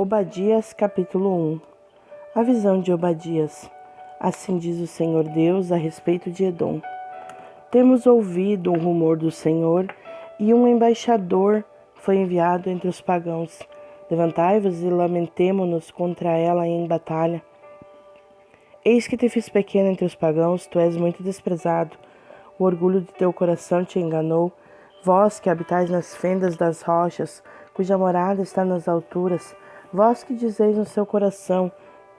Obadias capítulo 1. A visão de Obadias. Assim diz o Senhor Deus a respeito de Edom. Temos ouvido um rumor do Senhor, e um embaixador foi enviado entre os pagãos. Levantai-vos e lamentemo-nos contra ela em batalha. Eis que te fiz pequeno entre os pagãos, tu és muito desprezado. O orgulho de teu coração te enganou. Vós que habitais nas fendas das rochas, cuja morada está nas alturas, vós que dizeis no seu coração: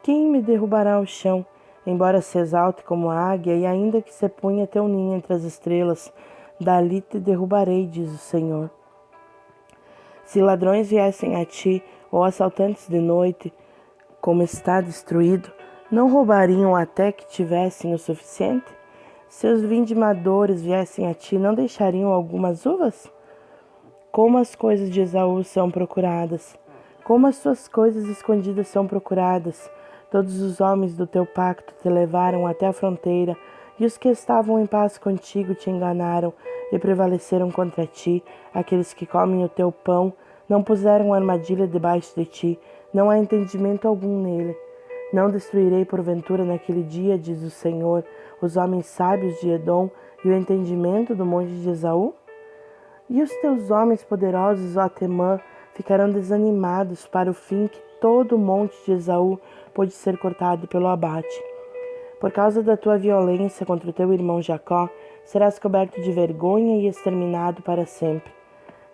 quem me derrubará ao chão? Embora se exalte como a águia, e ainda que se ponha teu ninho entre as estrelas, dali te derrubarei, diz o Senhor. Se ladrões viessem a ti, ou assaltantes de noite, como está destruído, não roubariam até que tivessem o suficiente? Se os vindimadores viessem a ti, não deixariam algumas uvas? Como as coisas de Esaú são procuradas, como as suas coisas escondidas são procuradas. Todos os homens do teu pacto te levaram até a fronteira, e os que estavam em paz contigo te enganaram e prevaleceram contra ti. Aqueles que comem o teu pão não puseram armadilha debaixo de ti, não há entendimento algum nele. Não destruirei porventura naquele dia, diz o Senhor, os homens sábios de Edom e o entendimento do monte de Esaú? E os teus homens poderosos, ó Temã, ficarão desanimados para o fim que todo o monte de Esaú pôde ser cortado pelo abate. Por causa da tua violência contra o teu irmão Jacó, serás coberto de vergonha e exterminado para sempre.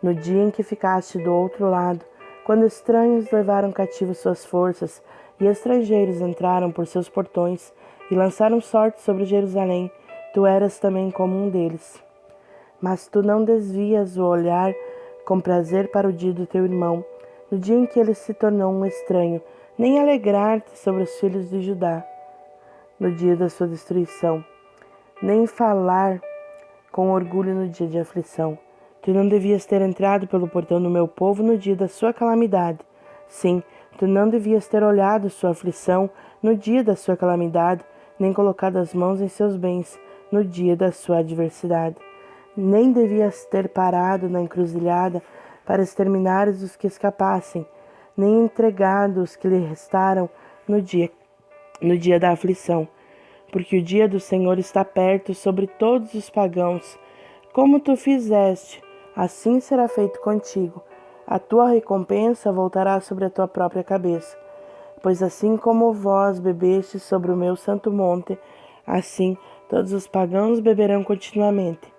No dia em que ficaste do outro lado, quando estranhos levaram cativo suas forças, e estrangeiros entraram por seus portões e lançaram sorte sobre Jerusalém, tu eras também como um deles. Mas tu não desvias o olhar com prazer para o dia do teu irmão, no dia em que ele se tornou um estranho, nem alegrar-te sobre os filhos de Judá, no dia da sua destruição, nem falar com orgulho no dia de aflição. Tu não devias ter entrado pelo portão do meu povo no dia da sua calamidade. Sim, tu não devias ter olhado sua aflição no dia da sua calamidade, nem colocado as mãos em seus bens no dia da sua adversidade. Nem devias ter parado na encruzilhada para exterminares os que escapassem, nem entregado os que lhe restaram no dia da aflição. Porque o dia do Senhor está perto sobre todos os pagãos. Como tu fizeste, assim será feito contigo. A tua recompensa voltará sobre a tua própria cabeça. Pois assim como vós bebeste sobre o meu santo monte, assim todos os pagãos beberão continuamente.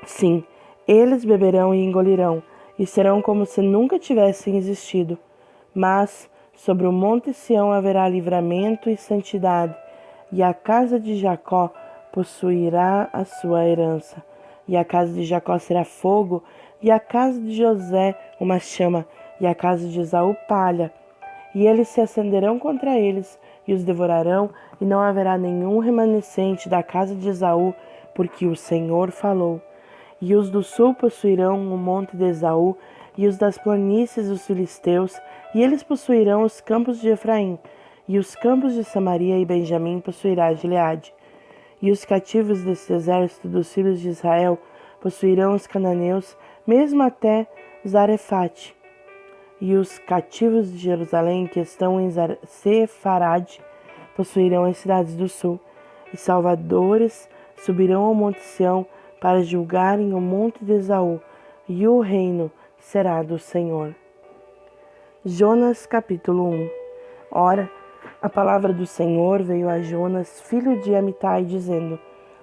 Sim, eles beberão e engolirão, e serão como se nunca tivessem existido. Mas sobre o monte Sião haverá livramento e santidade, e a casa de Jacó possuirá a sua herança. E a casa de Jacó será fogo, e a casa de José uma chama, e a casa de Esaú palha. E eles se acenderão contra eles, e os devorarão, e não haverá nenhum remanescente da casa de Esaú, porque o Senhor falou. E os do sul possuirão o monte de Esaú, e os das planícies os filisteus, e eles possuirão os campos de Efraim, e os campos de Samaria e Benjamim possuirá Gileade. E os cativos desse exército dos filhos de Israel possuirão os cananeus, mesmo até Zarefate. E os cativos de Jerusalém, que estão em Sefarade, possuirão as cidades do sul. E salvadores subirão ao monte Sião para julgarem o monte de Esaú, e o reino será do Senhor. Jonas capítulo 1. Ora, a palavra do Senhor veio a Jonas, filho de Amitai, dizendo: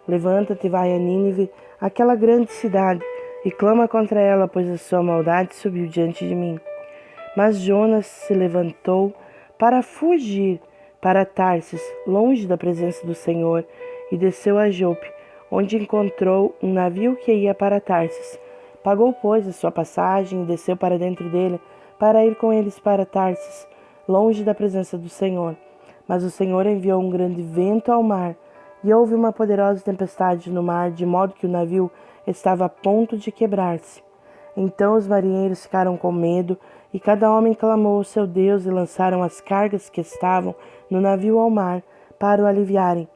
Levanta-te, vai a Nínive, aquela grande cidade, e clama contra ela, pois a sua maldade subiu diante de mim. Mas Jonas se levantou para fugir para Tarsis, longe da presença do Senhor, e desceu a Jope, onde encontrou um navio que ia para Tarsis. Pagou, pois, a sua passagem e desceu para dentro dele, para ir com eles para Tarsis, longe da presença do Senhor. Mas o Senhor enviou um grande vento ao mar, e houve uma poderosa tempestade no mar, de modo que o navio estava a ponto de quebrar-se. Então os marinheiros ficaram com medo, e cada homem clamou ao seu Deus, e lançaram as cargas que estavam no navio ao mar, para o aliviarem.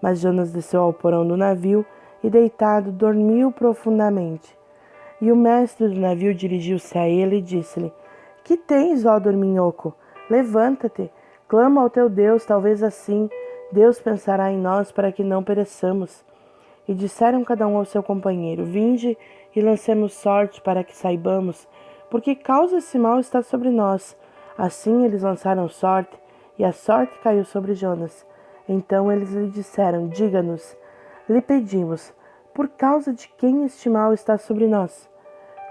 Mas Jonas desceu ao porão do navio, e deitado dormiu profundamente. E o mestre do navio dirigiu-se a ele e disse-lhe: Que tens, ó dorminhoco? Levanta-te, clama ao teu Deus, talvez assim Deus pensará em nós para que não pereçamos. E disseram cada um ao seu companheiro: Vinde e lancemos sorte para que saibamos, por que causa esse mal está sobre nós. Assim eles lançaram sorte, e a sorte caiu sobre Jonas. Então eles lhe disseram: Diga-nos, lhe pedimos, por causa de quem este mal está sobre nós?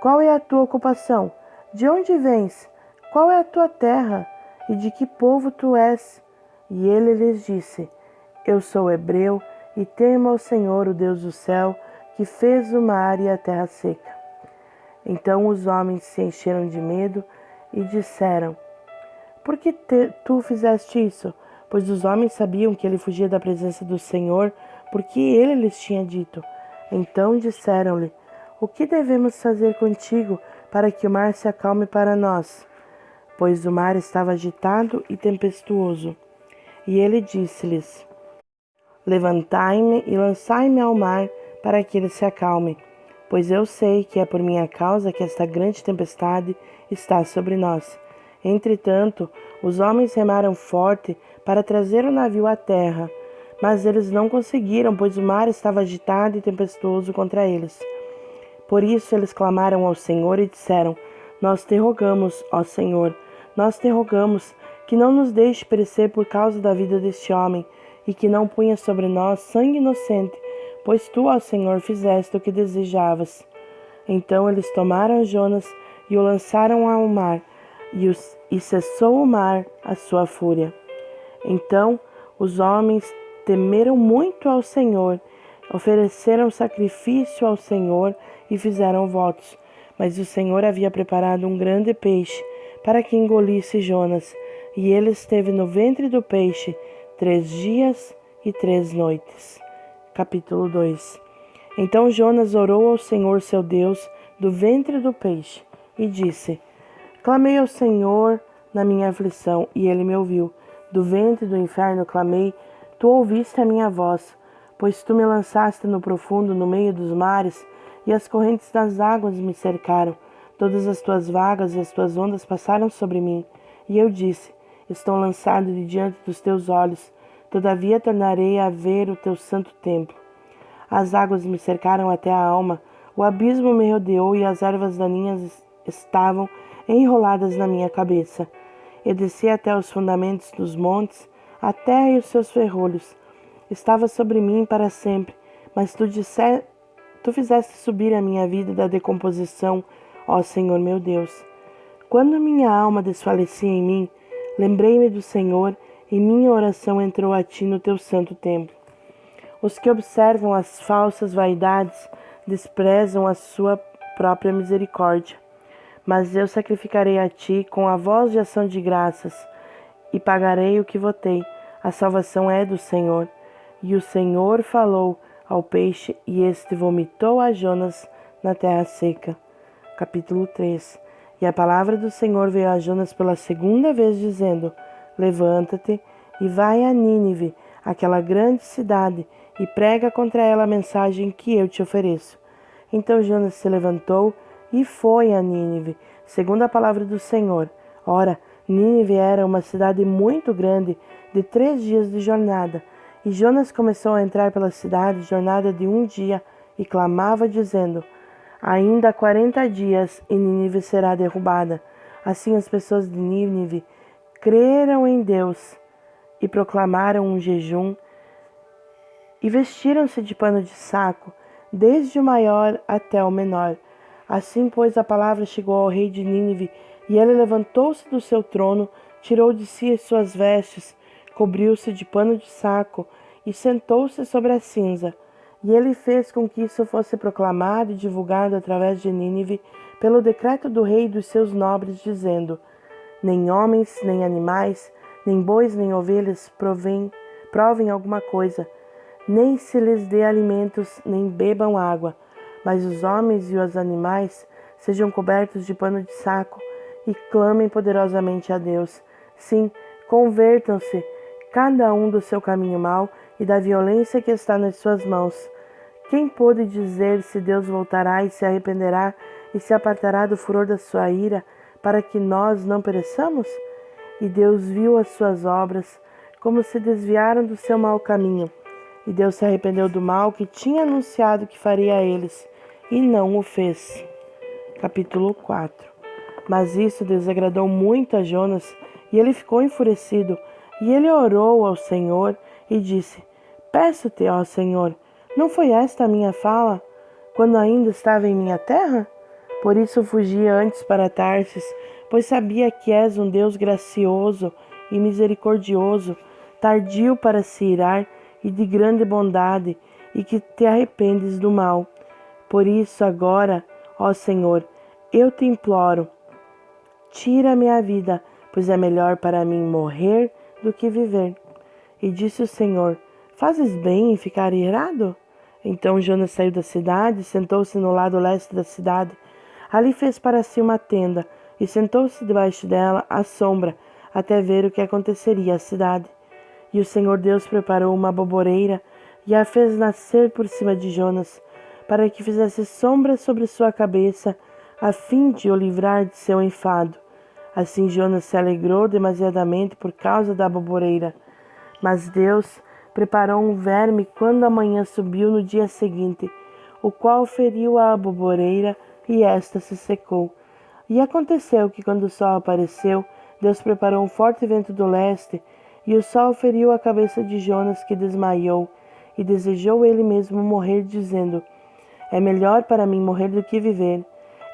Qual é a tua ocupação? De onde vens? Qual é a tua terra? E de que povo tu és? E ele lhes disse: Eu sou hebreu, e temo ao Senhor, o Deus do céu, que fez o mar e a terra seca. Então os homens se encheram de medo e disseram: Por que tu fizeste isso? Pois os homens sabiam que ele fugia da presença do Senhor, porque ele lhes tinha dito. Então disseram-lhe: O que devemos fazer contigo para que o mar se acalme para nós? Pois o mar estava agitado e tempestuoso. E ele disse-lhes: Levantai-me e lançai-me ao mar, para que ele se acalme, pois eu sei que é por minha causa que esta grande tempestade está sobre nós. Entretanto, os homens remaram forte para trazer o navio à terra, mas eles não conseguiram, pois o mar estava agitado e tempestuoso contra eles. Por isso eles clamaram ao Senhor e disseram: Nós te rogamos, ó Senhor, nós te rogamos, que não nos deixe perecer por causa da vida deste homem, e que não ponha sobre nós sangue inocente, pois tu, ó Senhor, fizeste o que desejavas. Então eles tomaram Jonas e o lançaram ao mar, e cessou o mar a sua fúria. Então os homens temeram muito ao Senhor, ofereceram sacrifício ao Senhor e fizeram votos. Mas o Senhor havia preparado um grande peixe para que engolisse Jonas, e ele esteve no ventre do peixe 3 dias e 3 noites. Capítulo 2. Então Jonas orou ao Senhor seu Deus do ventre do peixe e disse: Clamei ao Senhor na minha aflição, e ele me ouviu. Do ventre do inferno clamei, tu ouviste a minha voz, pois tu me lançaste no profundo, no meio dos mares, e as correntes das águas me cercaram. Todas as tuas vagas e as tuas ondas passaram sobre mim. E eu disse: Estou lançado de diante dos teus olhos, todavia tornarei a ver o teu santo templo. As águas me cercaram até a alma, o abismo me rodeou e as ervas daninhas estavam enroladas na minha cabeça. Eu desci até os fundamentos dos montes, a terra e os seus ferrolhos. Estava sobre mim para sempre, mas tu fizeste subir a minha vida da decomposição, ó Senhor meu Deus. Quando minha alma desfalecia em mim, lembrei-me do Senhor, e minha oração entrou a ti no teu santo templo. Os que observam as falsas vaidades desprezam a sua própria misericórdia. Mas eu sacrificarei a ti com a voz de ação de graças, e pagarei o que votei. A salvação é do Senhor. E o Senhor falou ao peixe, e este vomitou a Jonas na terra seca. Capítulo 3. E a palavra do Senhor veio a Jonas pela segunda vez, dizendo: Levanta-te e vai a Nínive, aquela grande cidade, e prega contra ela a mensagem que eu te ofereço. Então Jonas se levantou e foi a Nínive, segundo a palavra do Senhor. Ora, Nínive era uma cidade muito grande, de 3 dias de jornada. E Jonas começou a entrar pela cidade, jornada de 1 dia, e clamava, dizendo: Ainda 40 dias e Nínive será derrubada. Assim as pessoas de Nínive creram em Deus e proclamaram um jejum e vestiram-se de pano de saco, desde o maior até o menor. Assim, pois, a palavra chegou ao rei de Nínive, e ele levantou-se do seu trono, tirou de si as suas vestes, cobriu-se de pano de saco e sentou-se sobre a cinza. E ele fez com que isso fosse proclamado e divulgado através de Nínive pelo decreto do rei e dos seus nobres, dizendo: Nem homens, nem animais, nem bois, nem ovelhas provem alguma coisa, nem se lhes dê alimentos, nem bebam água, mas os homens e os animais sejam cobertos de pano de saco e clamem poderosamente a Deus. Sim, convertam-se, cada um do seu caminho mau e da violência que está nas suas mãos. Quem pôde dizer se Deus voltará e se arrependerá e se apartará do furor da sua ira, para que nós não pereçamos? E Deus viu as suas obras, como se desviaram do seu mau caminho. E Deus se arrependeu do mal que tinha anunciado que faria a eles, e não o fez. Capítulo 4. Mas isso desagradou muito a Jonas, e ele ficou enfurecido. E ele orou ao Senhor e disse: Peço-te, ó Senhor, não foi esta a minha fala, quando ainda estava em minha terra? Por isso fugi antes para Tarsis, pois sabia que és um Deus gracioso e misericordioso, tardio para se irar e de grande bondade, e que te arrependes do mal. Por isso agora, ó Senhor, eu te imploro, tira-me a vida, pois é melhor para mim morrer do que viver. E disse o Senhor: Fazes bem em ficar irado? Então Jonas saiu da cidade, sentou-se no lado leste da cidade. Ali fez para si uma tenda, e sentou-se debaixo dela à sombra, até ver o que aconteceria à cidade. E o Senhor Deus preparou uma aboboreira, e a fez nascer por cima de Jonas, para que fizesse sombra sobre sua cabeça, a fim de o livrar de seu enfado. Assim Jonas se alegrou demasiadamente por causa da aboboreira. Mas Deus preparou um verme quando a manhã subiu no dia seguinte, o qual feriu a aboboreira, e esta se secou. E aconteceu que, quando o sol apareceu, Deus preparou um forte vento do leste, e o sol feriu a cabeça de Jonas, que desmaiou, e desejou ele mesmo morrer, dizendo: É melhor para mim morrer do que viver.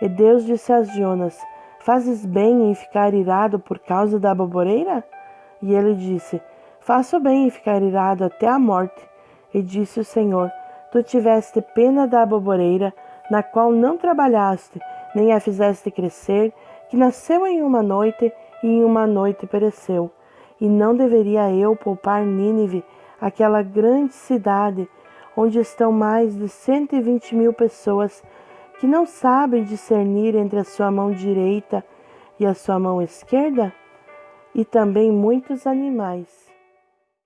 E Deus disse a Jonas: Fazes bem em ficar irado por causa da aboboreira? E ele disse: Faço bem em ficar irado até a morte. E disse o Senhor: Tu tiveste pena da aboboreira, na qual não trabalhaste, nem a fizeste crescer, que nasceu em uma noite e em uma noite pereceu. E não deveria eu poupar Nínive, aquela grande cidade, onde estão mais de 120.000 pessoas, que não sabem discernir entre a sua mão direita e a sua mão esquerda? E também muitos animais.